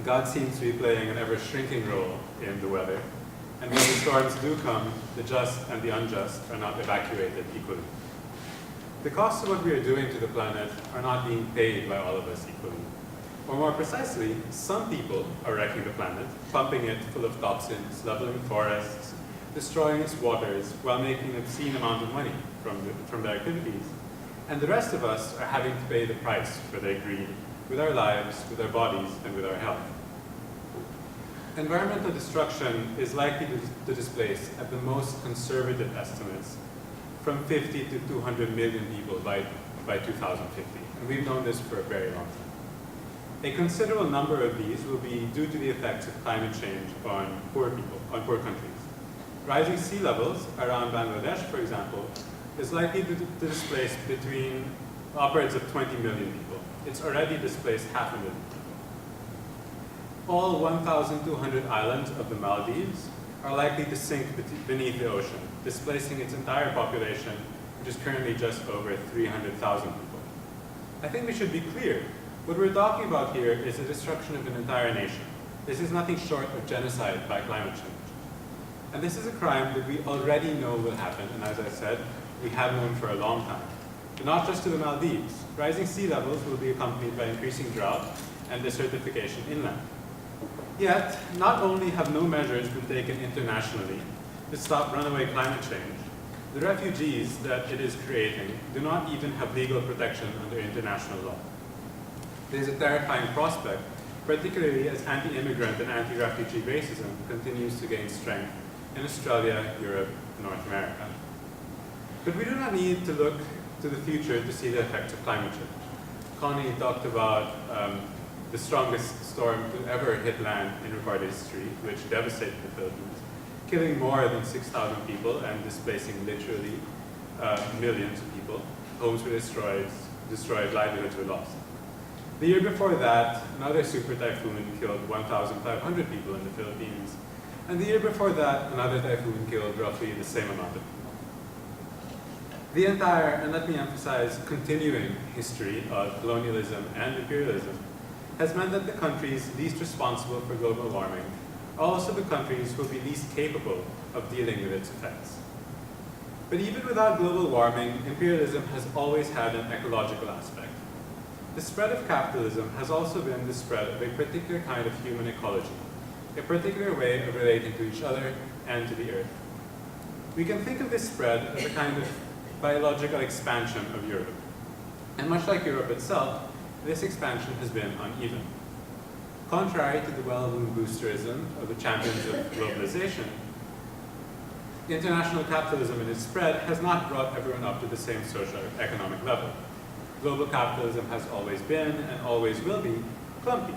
God seems to be playing an ever-shrinking role in the weather, and when the storms do come, the just and the unjust are not evacuated equally. The costs of what we are doing to the planet are not being paid by all of us equally. Or more precisely, some people are wrecking the planet, pumping it full of toxins, leveling forests, destroying its waters, while making an obscene amount of money from their activities. And the rest of us are having to pay the price for their greed, with our lives, with our bodies, and with our health. Environmental destruction is likely to displace, at the most conservative estimates, from 50 to 200 million people by 2050. And we've known this for a very long time. A considerable number of these will be due to the effects of climate change on poor people, on poor countries. Rising sea levels around Bangladesh, for example, is likely to displace between upwards of 20 million people. It's already displaced 500,000 people. All 1,200 islands of the Maldives are likely to sink beneath the ocean, displacing its entire population, which is currently just over 300,000 people. I think we should be clear. What we're talking about here is the destruction of an entire nation. This is nothing short of genocide by climate change. And this is a crime that we already know will happen, and as I said, we have known for a long time. But not just to the Maldives. Rising sea levels will be accompanied by increasing drought and desertification inland. Yet, not only have no measures been taken internationally to stop runaway climate change, the refugees that it is creating do not even have legal protection under international law. It is a terrifying prospect, particularly as anti-immigrant and anti-refugee racism continues to gain strength in Australia, Europe, and North America. But we do not need to look to the future to see the effects of climate change. Connie talked about the strongest storm to ever hit land in recorded history, which devastated the Philippines, killing more than 6,000 people and displacing literally millions of people. Homes were destroyed, livelihoods were lost. The year before that, another super typhoon killed 1,500 people in the Philippines. And the year before that, another typhoon killed roughly the same amount of people. The entire, and let me emphasize, continuing history of colonialism and imperialism has meant that the countries least responsible for global warming are also the countries who will be least capable of dealing with its effects. But even without global warming, imperialism has always had an ecological aspect. The spread of capitalism has also been the spread of a particular kind of human ecology, a particular way of relating to each other and to the earth. We can think of this spread as a kind of biological expansion of Europe. And much like Europe itself, this expansion has been uneven. Contrary to the well-known boosterism of the champions of globalization, international capitalism in its spread has not brought everyone up to the same socio-economic level. Global capitalism has always been, and always will be, clumpy.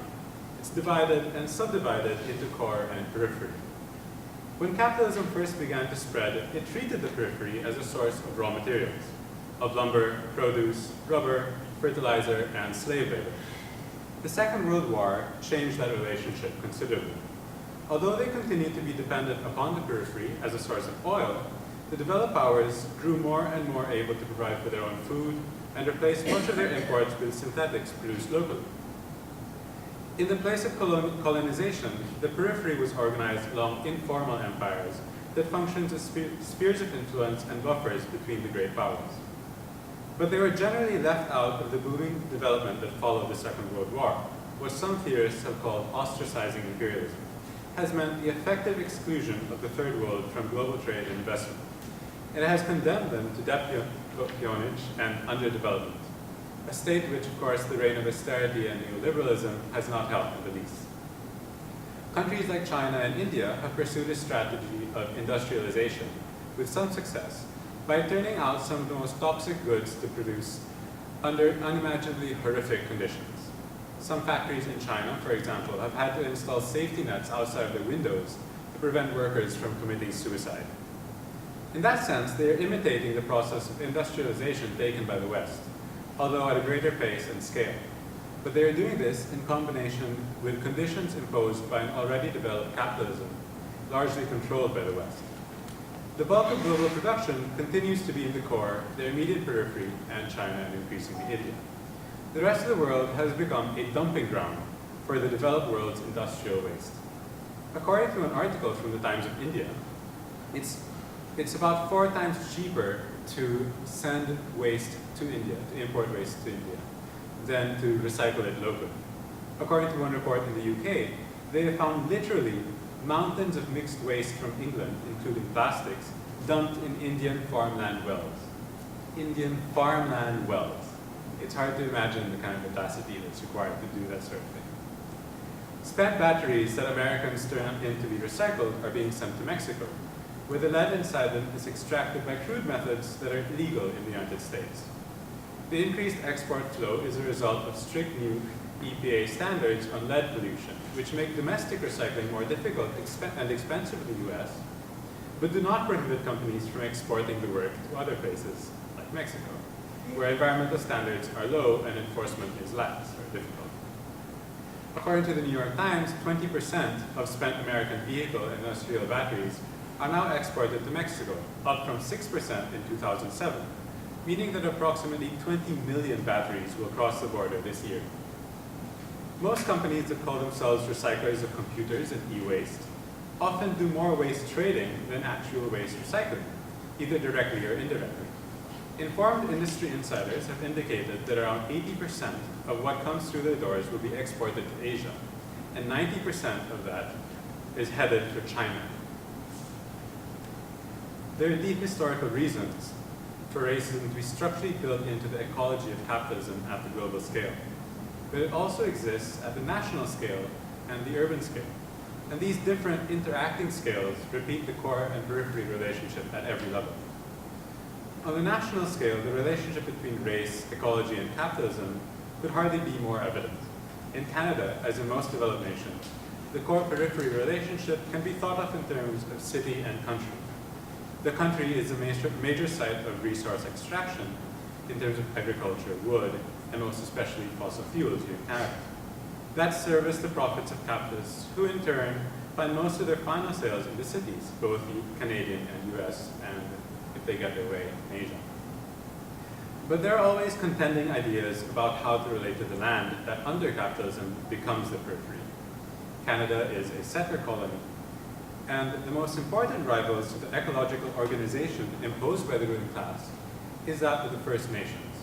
It's divided and subdivided into core and periphery. When capitalism first began to spread, it treated the periphery as a source of raw materials, of lumber, produce, rubber, fertilizer, and slave labor. The Second World War changed that relationship considerably. Although they continued to be dependent upon the periphery as a source of oil, the developed powers grew more and more able to provide for their own food and replaced much of their imports with synthetics produced locally. In the place of colonization, the periphery was organized along informal empires that functioned as spheres of influence and buffers between the great powers. But they were generally left out of the booming development that followed the Second World War, what some theorists have called ostracizing imperialism, has meant the effective exclusion of the Third World from global trade and investment. It has condemned them to debt-peonage and underdevelopment, a state which, of course, the reign of austerity and neoliberalism has not helped in the least. Countries like China and India have pursued a strategy of industrialization with some success by turning out some of the most toxic goods to produce under unimaginably horrific conditions. Some factories in China, for example, have had to install safety nets outside their windows to prevent workers from committing suicide. In that sense, they are imitating the process of industrialization taken by the West, although at a greater pace and scale. But they are doing this in combination with conditions imposed by an already developed capitalism, largely controlled by the West. The bulk of global production continues to be in the core, the immediate periphery, and China and increasingly India. The rest of the world has become a dumping ground for the developed world's industrial waste. According to an article from the Times of India, it's about 4 times cheaper to send waste to India, to import waste to India, than to recycle it locally. According to one report in the UK, they have found literally mountains of mixed waste from England, including plastics, dumped in Indian farmland wells. Indian farmland wells. It's hard to imagine the kind of audacity that's required to do that sort of thing. Spent batteries that Americans turn in to be recycled are being sent to Mexico, where the lead inside them is extracted by crude methods that are illegal in the United States. The increased export flow is a result of strict new EPA standards on lead pollution, which make domestic recycling more difficult and expensive in the US, but do not prohibit companies from exporting the work to other places, like Mexico, where environmental standards are low and enforcement is lax or difficult. According to the New York Times, 20% of spent American vehicle and industrial batteries are now exported to Mexico, up from 6% in 2007, meaning that approximately 20 million batteries will cross the border this year. Most companies that call themselves recyclers of computers and e-waste often do more waste trading than actual waste recycling, either directly or indirectly. Informed industry insiders have indicated that around 80% of what comes through their doors will be exported to Asia, and 90% of that is headed for China. There are deep historical reasons for racism to be structurally built into the ecology of capitalism at the global scale. But it also exists at the national scale and the urban scale. And these different interacting scales repeat the core and periphery relationship at every level. On the national scale, the relationship between race, ecology, and capitalism could hardly be more evident. In Canada, as in most developed nations, the core-periphery relationship can be thought of in terms of city and country. The country is a major site of resource extraction in terms of agriculture, wood, and most especially fossil fuels here in Canada. That service the profits of capitalists, who in turn find most of their final sales in the cities, both Canadian and US, and if they get their way, in Asia. But there are always contending ideas about how to relate to the land that under capitalism becomes the periphery. Canada is a settler colony, and the most important rivals to the ecological organization imposed by the ruling class is that of the First Nations.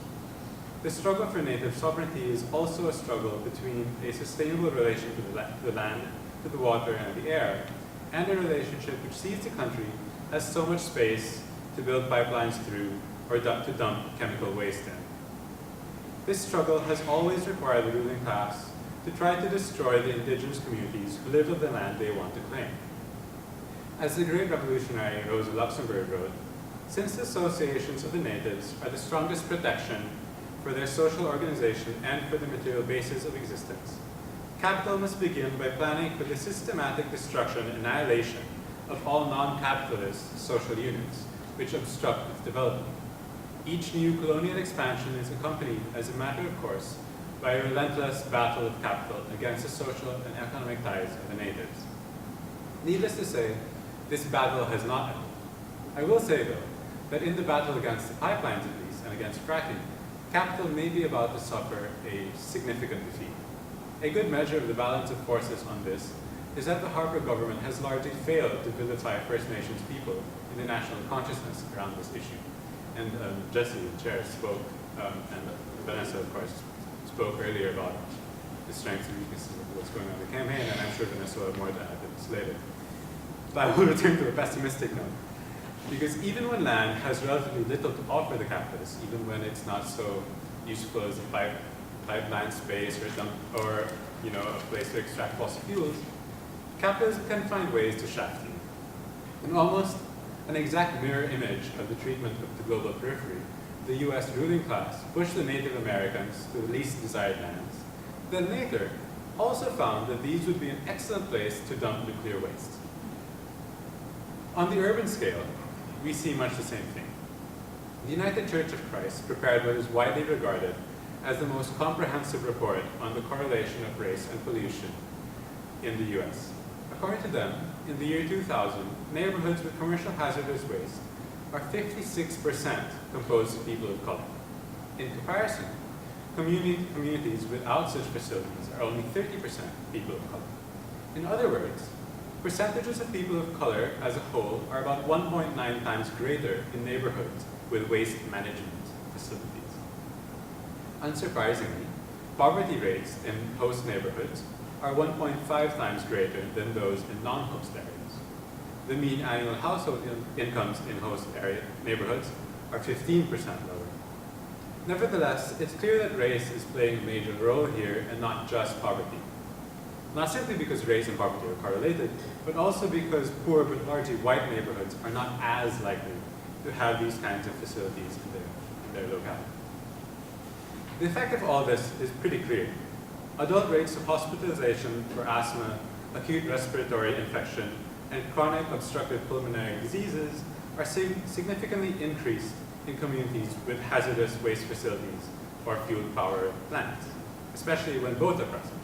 The struggle for native sovereignty is also a struggle between a sustainable relation to the land, to the water, and the air, and a relationship which sees the country as so much space to build pipelines through or to dump chemical waste in. This struggle has always required the ruling class to try to destroy the indigenous communities who live on the land they want to claim. As the great revolutionary Rosa Luxemburg wrote, since the associations of the natives are the strongest protection for their social organization and for the material basis of existence, capital must begin by planning for the systematic destruction and annihilation of all non-capitalist social units which obstruct its development. Each new colonial expansion is accompanied, as a matter of course, by a relentless battle of capital against the social and economic ties of the natives. Needless to say, this battle has not ended. I will say, though, that in the battle against the pipelines at least, and against fracking, capital may be about to suffer a significant defeat. A good measure of the balance of forces on this is that the Harper government has largely failed to vilify First Nations people in the national consciousness around this issue. And Jesse, the chair, spoke, and Vanessa, of course, spoke earlier about the strengths and weaknesses of what's going on in the campaign, and I'm sure Vanessa will have more to add to this later. But I will return to a pessimistic note. Because even when land has relatively little to offer the capitalists, even when it's not so useful as a pipeline space or a place to extract fossil fuels, capitalism can find ways to shaft you. In almost an exact mirror image of the treatment of the global periphery, the US ruling class pushed the Native Americans to the least desired lands, then later also found that these would be an excellent place to dump nuclear waste. On the urban scale, we see much the same thing. The United Church of Christ prepared what is widely regarded as the most comprehensive report on the correlation of race and pollution in the US. According to them, in the year 2000, neighborhoods with commercial hazardous waste are 56% composed of people of color. In comparison, communities without such facilities are only 30% people of color. In other words, percentages of people of color as a whole are about 1.9 times greater in neighborhoods with waste management facilities. Unsurprisingly, poverty rates in host neighborhoods are 1.5 times greater than those in non-host areas. The mean annual household incomes in host neighborhoods are 15% lower. Nevertheless, it's clear that race is playing a major role here and not just poverty. Not simply because race and poverty are correlated, but also because poor but largely white neighborhoods are not as likely to have these kinds of facilities in their locality. The effect of all this is pretty clear. Adult rates of hospitalization for asthma, acute respiratory infection, and chronic obstructive pulmonary diseases are significantly increased in communities with hazardous waste facilities or fuel power plants, especially when both are present.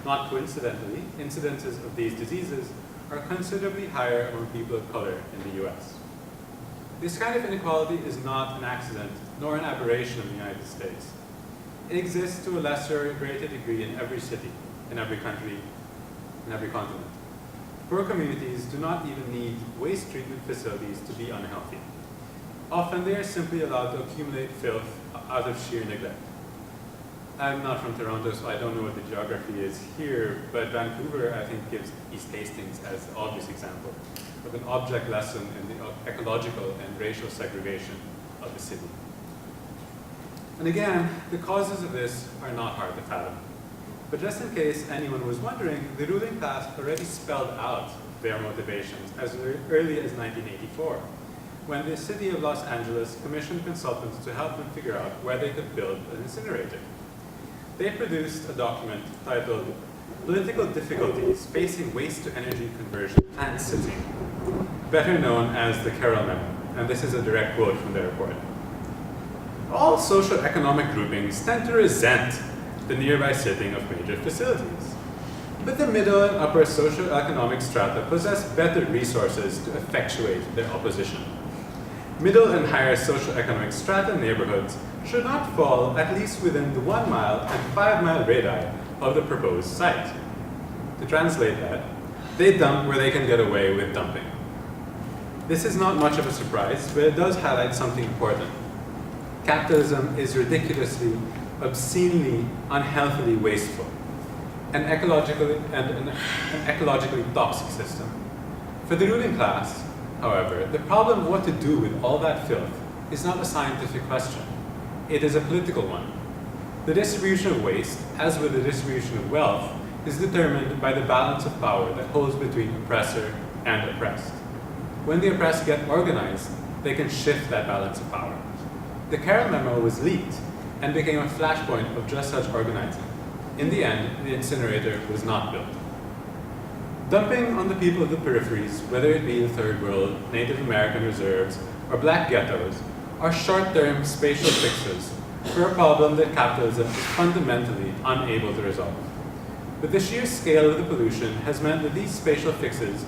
Not coincidentally, incidences of these diseases are considerably higher among people of color in the US. This kind of inequality is not an accident nor an aberration of the United States. It exists to a lesser or greater degree in every city, in every country, in every continent. Poor communities do not even need waste treatment facilities to be unhealthy. Often they are simply allowed to accumulate filth out of sheer neglect. I'm not from Toronto, so I don't know what the geography is here, but Vancouver, I think, gives East Hastings as the obvious example of an object lesson in the ecological and racial segregation of the city. And again, the causes of this are not hard to fathom. But just in case anyone was wondering, the ruling class already spelled out their motivations as early as 1984, when the city of Los Angeles commissioned consultants to help them figure out where they could build an incinerator. They produced a document titled Political Difficulties Facing Waste-to-Energy Conversion and City, better known as the Carroll Memo, and this is a direct quote from their report. All socioeconomic groupings tend to resent the nearby sitting of major facilities, but the middle and upper socioeconomic strata possess better resources to effectuate their opposition. Middle and higher socioeconomic strata neighborhoods should not fall at least within the 1 mile and 5 mile radii of the proposed site. To translate that, they dump where they can get away with dumping. This is not much of a surprise, but it does highlight something important. Capitalism is ridiculously, obscenely, unhealthily wasteful, an ecologically toxic system. For the ruling class, however, the problem of what to do with all that filth is not a scientific question. It is a political one. The distribution of waste, as with the distribution of wealth, is determined by the balance of power that holds between oppressor and oppressed. When the oppressed get organized, they can shift that balance of power. The Carroll Memo was leaked and became a flashpoint of just such organizing. In the end, the incinerator was not built. Dumping on the people of the peripheries, whether it be the Third World, Native American reserves, or black ghettos, are short-term spatial fixes for a problem that capitalism is fundamentally unable to resolve. But the sheer scale of the pollution has meant that these spatial fixes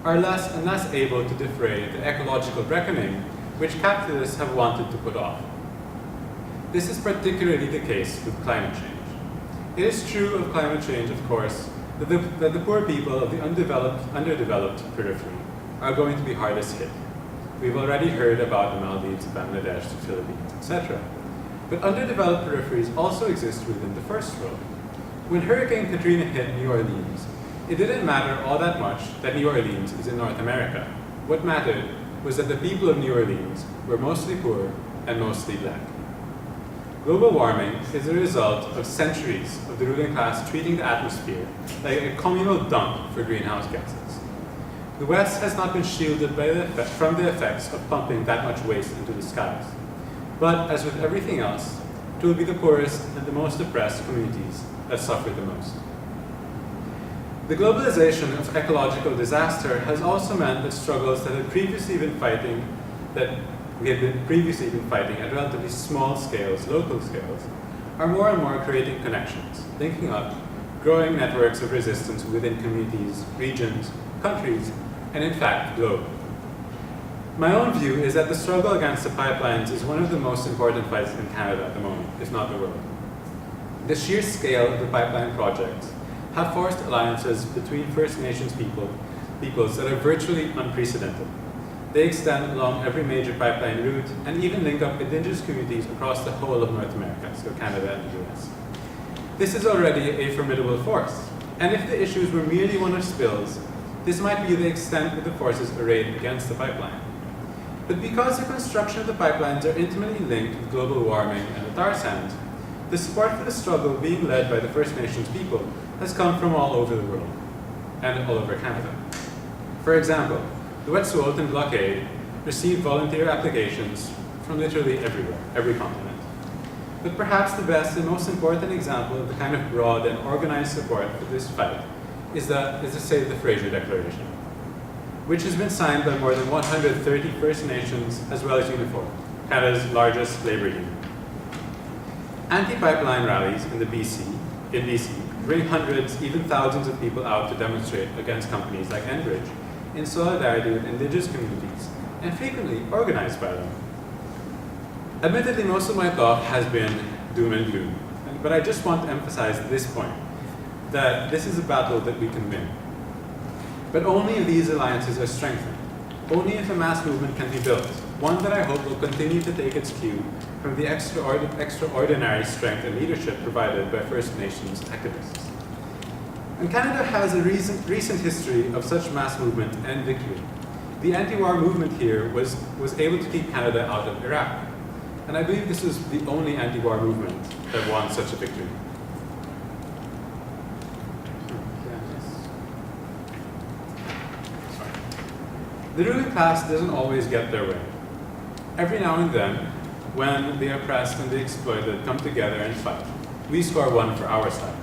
are less and less able to defray the ecological reckoning which capitalists have wanted to put off. This is particularly the case with climate change. It is true of climate change, of course, that the poor people of the underdeveloped periphery are going to be hardest hit. We've already heard about the Maldives, Bangladesh, the Philippines, etc. But underdeveloped peripheries also exist within the first world. When Hurricane Katrina hit New Orleans, it didn't matter all that much that New Orleans is in North America. What mattered was that the people of New Orleans were mostly poor and mostly black. Global warming is a result of centuries of the ruling class treating the atmosphere like a communal dump for greenhouse gases. The West has not been shielded from the effects of pumping that much waste into the skies. But as with everything else, it will be the poorest and the most oppressed communities that suffer the most. The globalization of ecological disaster has also meant that struggles that we had previously been fighting at relatively small scales, local scales, are more and more creating connections, linking up growing networks of resistance within communities, regions, countries, and in fact, the globe. My own view is that the struggle against the pipelines is one of the most important fights in Canada at the moment, if not the world. The sheer scale of the pipeline projects have forced alliances between First Nations peoples that are virtually unprecedented. They extend along every major pipeline route and even link up indigenous communities across the whole of North America, so Canada and the US. This is already a formidable force, and if the issues were merely one of spills, this might be the extent of the forces arrayed against the pipeline. But because the construction of the pipelines are intimately linked with global warming and the tar sands, the support for the struggle being led by the First Nations people has come from all over the world, and all over Canada. For example, the Wet'suwet'en blockade received volunteer applications from literally everywhere, every continent. But perhaps the best and most important example of the kind of broad and organized support for this fight is the Save the Fraser Declaration, which has been signed by more than 130 First Nations as well as Unifor, Canada's largest labor union. Anti-pipeline rallies in BC bring hundreds, even thousands of people out to demonstrate against companies like Enbridge in solidarity with indigenous communities, and frequently organized by them. Admittedly, most of my talk has been doom and gloom, but I just want to emphasize this point, that this is a battle that we can win. But only if these alliances are strengthened, only if a mass movement can be built, one that I hope will continue to take its cue from the extraordinary strength and leadership provided by First Nations activists. And Canada has a recent history of such mass movement and victory. The anti-war movement here was able to keep Canada out of Iraq. And I believe this is the only anti-war movement that won such a victory. The ruling class doesn't always get their way. Every now and then, when the oppressed and the exploited come together and fight, we score one for our side.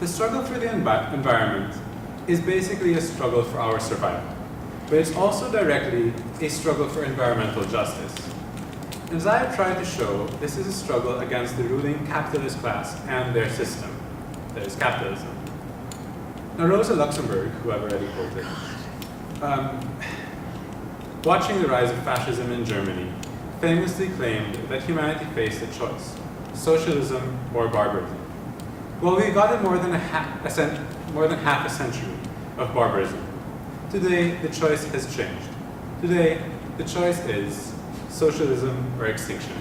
The struggle for the environment is basically a struggle for our survival, but it's also directly a struggle for environmental justice. And as I have tried to show, this is a struggle against the ruling capitalist class and their system, that is capitalism. Now, Rosa Luxemburg, who I've already quoted, watching the rise of fascism in Germany, famously claimed that humanity faced a choice, socialism or barbarism. Well, we got it more than half a century of barbarism. Today, the choice has changed. Today, the choice is socialism or extinction.